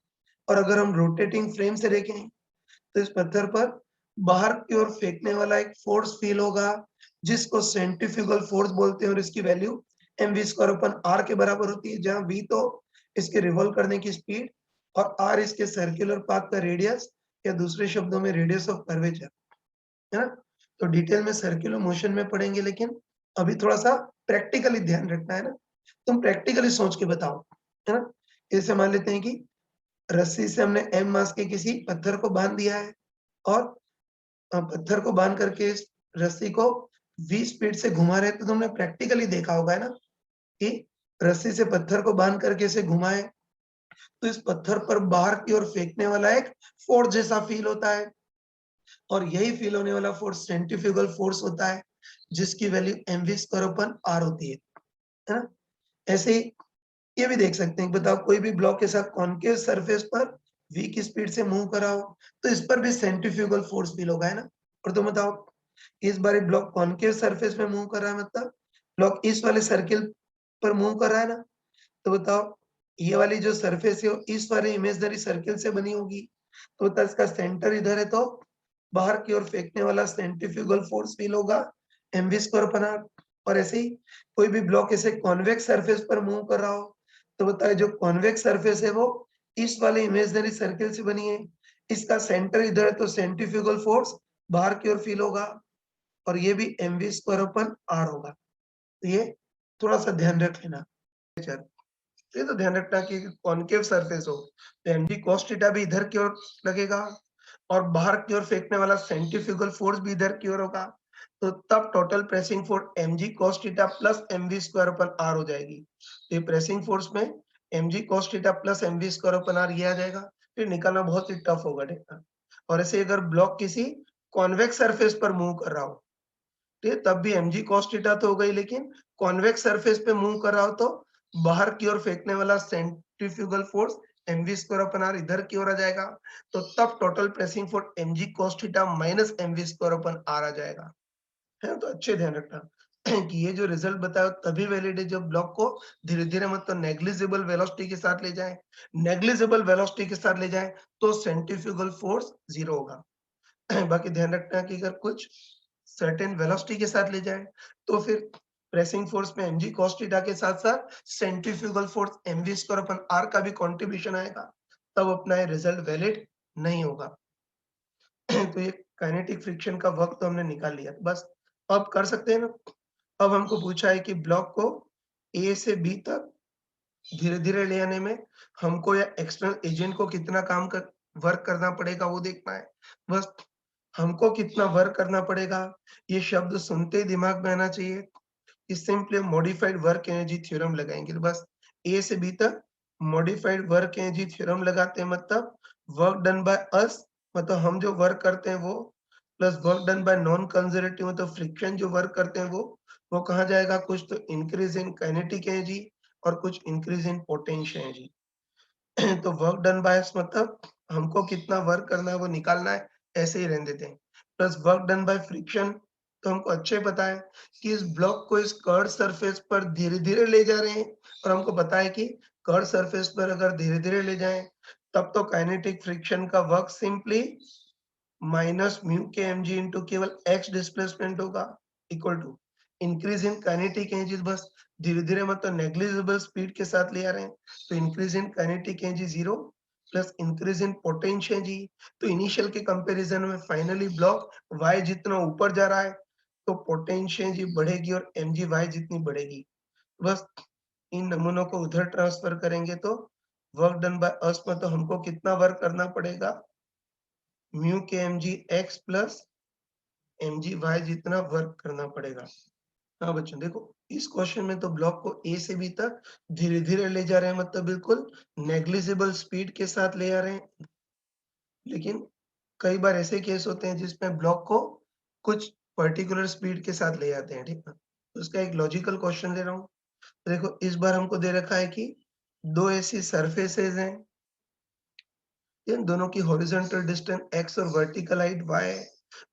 और अगर हम रोटेटिंग फ्रेम से देखें, तो इस पत्थर पर बाहर की ओर फेंकने वाला एक फोर्स फील होगा, जिसको सेंट्रीफ्यूगल फोर्स बोलते हैं, और इसकी वैल्यू mv स्क्वायर अपन r के बराबर होती है, जहां v तो इसके रिवॉल्व करने की स्पीड और r इसके सर्कुलर पाथ का रेडियस, या दूसरे शब्दों में रेडियस ऑफ कर्वेचर, है ना। तो डिटेल में सर्कुलर मोशन में पढ़ेंगे, लेकिन अभी थोड़ा सा प्रैक्टिकली ध्यान रखना है ना। तुम प्रैक्टिकली सोच के बताओ, है ना। जैसे मान लेते हैं कि रस्सी से हमने m मास के किसी पत्थर को बांध दिया है, और पत्थर को बांध करके इस रस्सी को v स्पीड से घुमा रहे हैं, तो तुमने प्रैक्टिकली देखा होगा, है ना, कि रस्सी से पत्थर को बांध करके इसे घुमाए, तो इस पत्थर पर बाहर की ओर फेंकने वाला एक फोर्स जैसा फील होता है, और यही फील होने वाला फोर्स सेंट्रीफ्यूगल फोर्स होता है, जिसकी वैल्यू mv स्क्वायर अपन r होती है ना। ऐसे ही ये भी देख सकते हैं, बताओ कोई भी ब्लॉक के साथ कॉन्केव सरफेस पर v की स्पीड से मूव कर रहा हो, तो इस पर भी सेंट्रीफ्यूगल फोर्स फील होगा, है ना। और तो बताओ इस बार ब्लॉक कॉन्केव सरफेस में मूव कर रहा है, मतलब ब्लॉक इस वाले सर्किल पर मूव कर रहा है ना। तो बताओ ये वाली जो सरफेस है वो इस वाले इमेजिनरी सर्किल से बनी होगी, तो बताओ इसका सेंटर इधर है, तो बाहर की ओर फेंकने वाला सेंट्रीफ्यूगल फोर्स फील होगा mv स्क्वायर अपन r। और ऐसे ही कोई भी ब्लॉक ऐसे कॉन्वेक्स सरफेस पर मूव कर रहा हो, तो बताए जो कॉन्वेक्स सरफेस है वो इस वाले इमेजिनरी सर्किल से बनी है, इसका सेंटर इधर है, तो सेंट्रीफ्यूगल फोर्स बाहर की ओर फील होगा, और ये भी mv स्क्वायर अपन r होगा। तो ये थोड़ा सा ध्यान रख लेना। ये तो ध्यान रखना कि कॉन्केव सरफेस हो तो mg cos थीटा भी इधर की ओर लगेगा, और बाहर की ओर फेंकने वाला सेंट्रीफ्यूगल फोर्स भी इधर की ओर होगा, तो तब total pressing force mg cos theta plus mv square अपन r हो जाएगी। तो ये प्रेसिंग फोर्स में mg cos theta plus mv square अपन r ये आ जाएगा। फिर निकालना बहुत ही टफ होगा देखना। और ऐसे अगर ब्लॉक किसी कॉन्वेक्स सरफेस पर मूव कर रहा हो, ठीक है, तब भी mg cos थीटा तो हो गई, लेकिन कॉन्वेक्स सरफेस पे मूव कर रहा हो, तो बाहर की ओर फेंकने वाला सेंट्रीफ्यूगल फोर्स mv स्क्वायर अपन r इधर की ओर आ जाएगा, तो तब total pressing force mg cos theta minus mv square अपन r आ जाएगा, है। तो अच्छे ध्यान रखना कि ये जो रिजल्ट बताया तभी वैलिड है जब ब्लॉक को धीरे धीरे मतलब नेग्लिजिबल वेलोसिटी के साथ ले जाए। नेग्लिजिबल वेलोसिटी के साथ ले जाए तो सेंट्रीफ्यूगल फोर्स जीरो होगा। बाकी ध्यान रखना कि अगर कुछ सर्टेन वेलोसिटी के साथ ले जाए, तो फिर प्रेसिंग फोर्स में mg cos थीटा के साथ-साथ सेंट्रीफ्यूगल फोर्स mv स्क्वायर अपन r का भी कंट्रीब्यूशन आएगा, तब अपना ये रिजल्ट वैलिड नहीं होगा। तो ये काइनेटिक फ्रिक्शन का वर्क तो हमने निकाल लिया। बस अब कर सकते हैं ना? अब हमको पूछा है कि ब्लॉक को A से B तक धीरे-धीरे ले आने में हमको या एक्सटर्नल एजेंट को कितना काम कर वर्क करना पड़ेगा वो देखना है। बस हमको कितना वर्क करना पड़ेगा, ये शब्द सुनते ही दिमाग में आना चाहिए। इस simply modified work energy theorem लगाएँगे। तो बस A से B तक मॉडिफाइड वर्क एनर्जी थ्योरम लगाते हैं, मतलब वर्क डन बाय अस, मतलब हम जो वर्क करते हैं वो, plus work done by non conservative मतलब फ्रिक्शन जो वर्क करते हैं वो कहाँ जाएगा? कुछ तो इंक्रीज इन काइनेटिक एनर्जी और कुछ इंक्रीज इन पोटेंशियल एनर्जी। तो वर्क डन बाय अस मतलब हमको कितना वर्क करना है वो निकालना है, ऐसे ही रहने देते हैं। Plus work done by friction, तो हमको अच्छे पता है कि इस ब्लॉक को इस कर्व्ड सरफेस पर धीरे-धीरे ले जा रहे हैं, और हमको पता है कि कर्व्ड सरफेस पर अगर धीरे-धीरे ले जाएँ, तब तो काइनेटिक फ्रिक्शन का work simply minus mu k mg into केवल x डिस्प्लेसमेंट होगा, equal to increase in kinetic energy. बस धीरे-धीरे मतलब नेग्लिजिबल स्पीड के साथ ले आ रहे हैं, तो increase in kinetic energy 0 plus increase in potential energy. तो इनिशियल के कंपैरिजन में फाइनली ब्लॉक y जितना ऊपर जा रहा है, तो पोटेंशियल एनर्जी बढ़ेगी और mg y जितनी बढ़ेगी। बस इन नमूनों को उधर ट्रांसफर करेंगे तो वर्क डन बाय अस में तो हमको कितना वर्क करना पड़ेगा? Mu k mg x plus mg y जितना वर्क करना पड़ेगा। हाँ बच्चों देखो, इस क्वेश्चन में तो ब्लॉक को A से B तक धीरे-धीरे ले जा रहे हैं, मतलब बिल्कुल नेग्लिजिबल स्पीड के साथ ले आ रहे हैं। लेकिन कई बार ऐसे केस होते हैं जिसमें ब्लॉक को कुछ पर्टिकुलर स्पीड के साथ ले जाते हैं, ठीक है? तो इसका एक लॉजिकल क्वेश्चन ले रहा हूँ। देखो इस बार हमको दे रखा है कि 2 ऐसी सरफेसेस हैं, इन दोनों की हॉरिजॉन्टल डिस्टेंस x और वर्टिकल हाइट y है,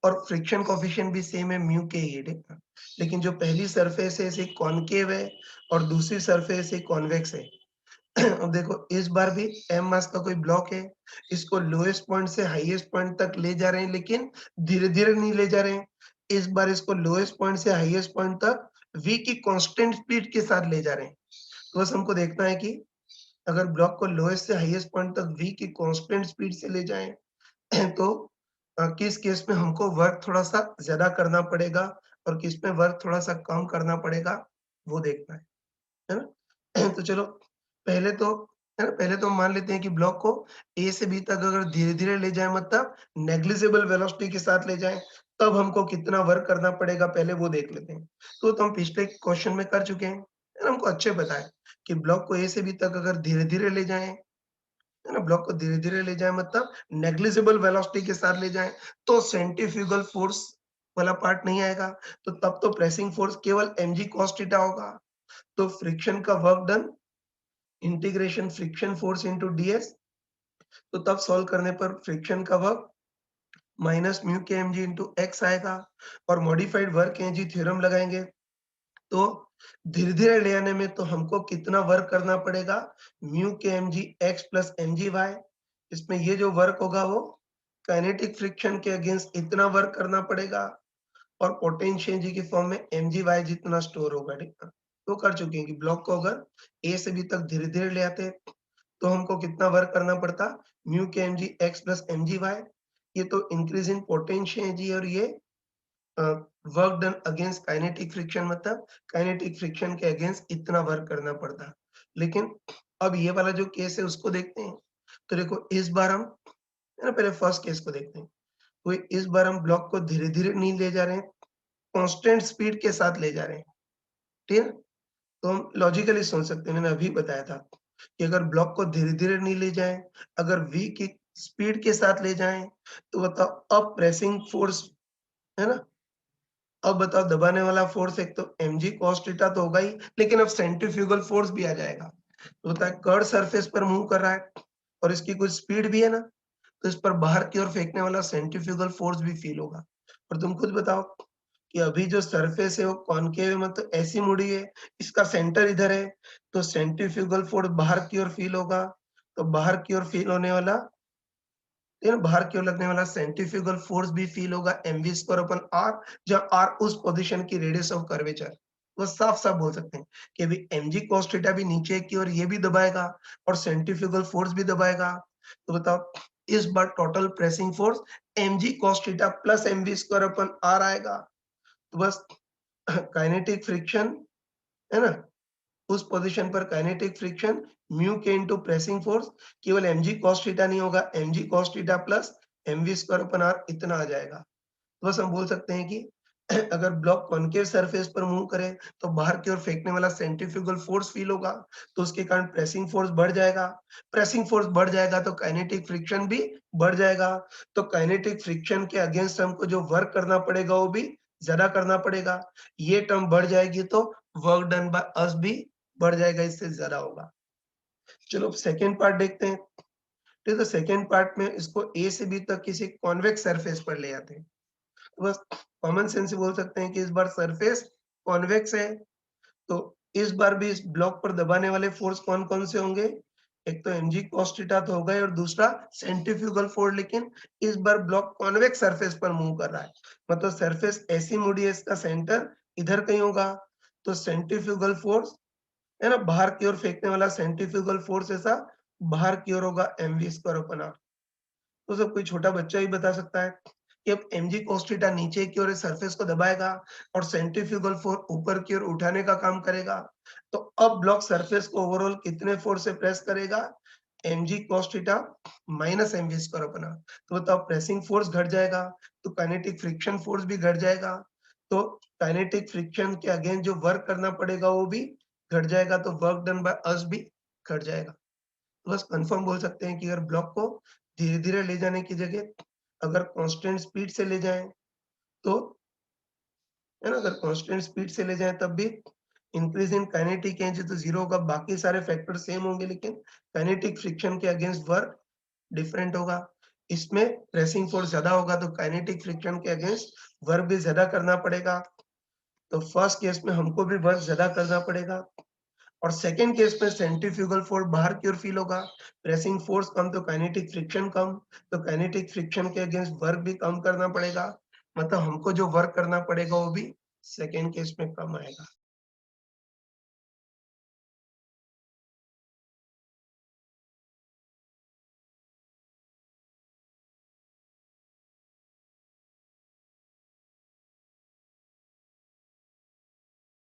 और फ्रिक्शन कोएफिशिएंट भी सेम है म्यू के ही, ठीक है? लेकिन जो पहली सरफेस है एक कॉनकेव है और दूसरी सरफेस एक कॉन्वेक्स है। अब देखो इस बार भी m मास का कोई ब्लॉक है, इसको लोएस्ट पॉइंट से हाईएस्ट पॉइंट तक ले जा रहे हैं, लेकिन धीरे-धीरे नहीं ले जा रहे हैं। इस बार इसको लोएस्ट पॉइंट से हाईएस्ट पॉइंट तक v की कांस्टेंट स्पीड के साथ ले जा रहे हैं। तो बस हमको देखना है कि अगर ब्लॉक को लोएस्ट से हाईएस्ट पॉइंट तक v की कांस्टेंट स्पीड से ले जाएँ, तो किस केस में हमको वर्क थोड़ा-सा ज़्यादा करना पड़ेगा और किस में वर्क थोड़ा-सा कम करना पड़ेगा, वो देखना है ना? तो चलो पहले तो है ना, पहले तो मान लेते हैं कि ब्लॉक को A से B तक अगर धीरे-धीरे ले जाएँ, मतलब नेग्लिजिबल वेलोसिटी के साथ ले जाएँ, तब हमको कितना वर्क करना पड़ेगा पहले वो देख लेते हैं। तो हम पिछले क्वेश्चन में कर चुके हैं, है ना? हमको अच्छे पता है कि ब्लॉक को A से B तक अगर धीरे-धीरे ले जाएँ, है ना? ब्लॉक को धीरे-धीरे ले जाएँ मतलब नेग्लिजिबल वेलोसिटी के साथ ले जाएँ, तो सेंट्रीफ्यूगल फोर्स वाला पार्ट नहीं आएगा, तो तब तो प्रेसिंग फोर्स केवल mg cos थीटा होगा। तो फ्रिक्शन का work done integration friction force into ds, तो तब सॉल्व करने पर फ्रिक्शन का work minus mu k mg into x आएगा, और मॉडिफाइड वर्क एनर्जी थ्योरम लगाएंगे, तो धीरे-धीरे ले आने में तो हमको कितना वर्क करना पड़ेगा? Mu k mg x plus mg y। इसमें ये जो वर्क होगा वो काइनेटिक फ्रिक्शन के अगेंस्ट इतना वर्क करना पड़ेगा, और पोटेंशियल एनर्जी के फॉर्म में mg y जितना स्टोर होगा, ठीक है? तो कर चुके हैं कि ब्लॉक को अगर A से B तक धीरे-धीरे ले आते हैं, तो हमको कितना वर्क करना पड़ता? Mu k mg x plus mg y। ये तो इंक्रीज इन पोटेंशियल एनर्जी, और ये work done against kinetic friction, मतलब काइनेटिक फ्रिक्शन के अगेंस्ट इतना वर्क करना पड़ता। लेकिन अब ये वाला जो केस है उसको देखते हैं। तो देखो इस बार हम, है ना, पहले फर्स्ट केस को देखते हैं। तो इस बार हम ब्लॉक को धीरे-धीरे नहीं ले जा रहे हैं, कांस्टेंट स्पीड के साथ ले जा रहे हैं, ठीक है? तो हम लॉजिकली सोच सकते हैं, मैंने अभी बताया था कि अगर ब्लॉक को धीरे-धीरे नहीं ले जाएँ, अगर v की स्पीड के साथ ले जाएँ, तो बताओ अब प्रेसिंग फोर्स, है ना? अब बताओ दबाने वाला फोर्स एक तो mg cos थीटा तो होगा ही, लेकिन अब सेंट्रीफ्यूगल फोर्स भी आ जाएगा। तो होता है कर्व सरफेस पर मूव कर रहा है और इसकी कुछ स्पीड भी है ना, तो इस पर बाहर की ओर फेंकने वाला सेंट्रीफ्यूगल फोर्स भी फील होगा। और तुम खुद बताओ कि अभी जो सरफेस है वो कॉनकेव है, मतलब ऐसी मुड़ी है, इसका सेंटर इधर है, तो सेंट्रीफ्यूगल फोर्स बाहर की ओर फील होगा, तो बाहर की ओर फील होने वाला ठीक है, बाहर की ओर लगने वाला सेंट्रीफ्यूगल फोर्स भी फील होगा mv स्क्वायर अपन r, जहां r उस पोजीशन की रेडियस ऑफ कर्वेचर। वो साफ-साफ बोल सकते हैं कि अभी mg cos थीटा भी नीचे की ओर ये भी दबाएगा और सेंट्रीफ्यूगल फोर्स भी दबाएगा। तो बताओ इस बार total pressing force mg cos theta plus mv square अपन r आएगा। तो बस काइनेटिक फ्रिक्शन है ना? उस पोजीशन पर काइनेटिक फ्रिक्शन म्यू के इनटू प्रेसिंग फोर्स केवल mg cos थीटा नहीं होगा, mg cos theta plus mv square अपन r इतना आ जाएगा। तो बस हम बोल सकते हैं कि अगर ब्लॉक कॉन्केव सरफेस पर मूव करे तो बाहर की ओर फेंकने वाला सेंट्रीफ्यूगल फोर्स फील होगा, तो उसके कारण प्रेसिंग फोर्स बढ़ जाएगा। प्रेसिंग फोर्स बढ़ जाएगा तो काइनेटिक फ्रिक्शन भी बढ़ जाएगा। तो काइनेटिक फ्रिक्शन के अगेंस्ट हमको जो वर्क करना पड़ेगा वो भी ज्यादा करना पड़ेगा। ये टर्म बढ़ जाएगी तो वर्क डन बाय अस भी बढ़ जाएगा, इससे ज्यादा होगा। चलो सेकेंड पार्ट देखते हैं। ठीक है, तो सेकेंड पार्ट में इसको ए से बी तक किसी कॉन्वेक्स सरफेस पर ले आते हैं। तो बस कॉमन सेंस से बोल सकते हैं कि इस बार सरफेस कॉन्वेक्स है, तो इस बार भी इस ब्लॉक पर दबाने वाले फोर्स कौन-कौन से होंगे? एक तो mg cos थीटा तो होगा ही और दूसरा सेंट्रीफ्यूगल फोर्स, लेकिन इस बार ब्लॉक कॉन्वेक्स सरफेस पर मूव कर रहा है। मतलब सरफेस ऐसी मुड़ी है, इसका सेंटर इधर कहीं होगा, तो सेंट्रीफ्यूगल फोर्स है ना, बाहर की ओर फेंकने वाला सेंट्रीफ्यूगल फोर्स ऐसा बाहर की ओर होगा mv स्क्वायर अपन r। तो सब कोई छोटा बच्चा ही बता सकता है कि अब mg cos थीटा नीचे की ओर इस सरफेस को दबाएगा और सेंट्रीफ्यूगल फोर्स ऊपर की ओर उठाने का काम करेगा। तो अब ब्लॉक सरफेस को ओवरऑल कितने फोर्स से प्रेस करेगा? mg cos theta minus mv square अपन r। तो बताओ प्रेसिंग फोर्स घट जाएगा तो काइनेटिक फ्रिक्शन फोर्स भी घट जाएगा। तो काइनेटिक फ्रिक्शन के अगेंस्ट जो वर्क करना पड़ेगा वो भी घट जाएगा, तो वर्क डन बाय अस भी घट जाएगा। तो बस कंफर्म बोल सकते हैं कि अगर ब्लॉक को धीरे-धीरे ले जाने की जगह अगर कांस्टेंट स्पीड से ले जाएँ तो है ना, अगर कांस्टेंट स्पीड से ले जाएँ तब भी इंक्रीज इन काइनेटिक एनर्जी तो 0 होगा, बाकी सारे फैक्टर सेम होंगे लेकिन काइनेटिक फ्रिक्शन के अगेंस्ट वर्क डिफरेंट होगा। इसमें प्रेसिंग फोर्स ज़्यादा होगा तो काइनेटिक फ्रिक्शन के अगेंस्ट वर्क भी ज़्यादा करना पड़ेगा। तो फर्स्ट केस में हमको भी वर्क ज़्यादा करना पड़ेगा और सेकंड केस में सेंट्रीफ्यूगल फोर्स बाहर की ओर फील होगा। प्रेसिंग फोर्स कम तो काइनेटिक फ्रिक्शन कम, तो काइनेटिक फ्रिक्शन के अगेंस्ट वर्क भी कम करना पड़ेगा। मतलब हमको जो वर्क करना पड़ेगा वो भी सेकंड केस में कम आएगा।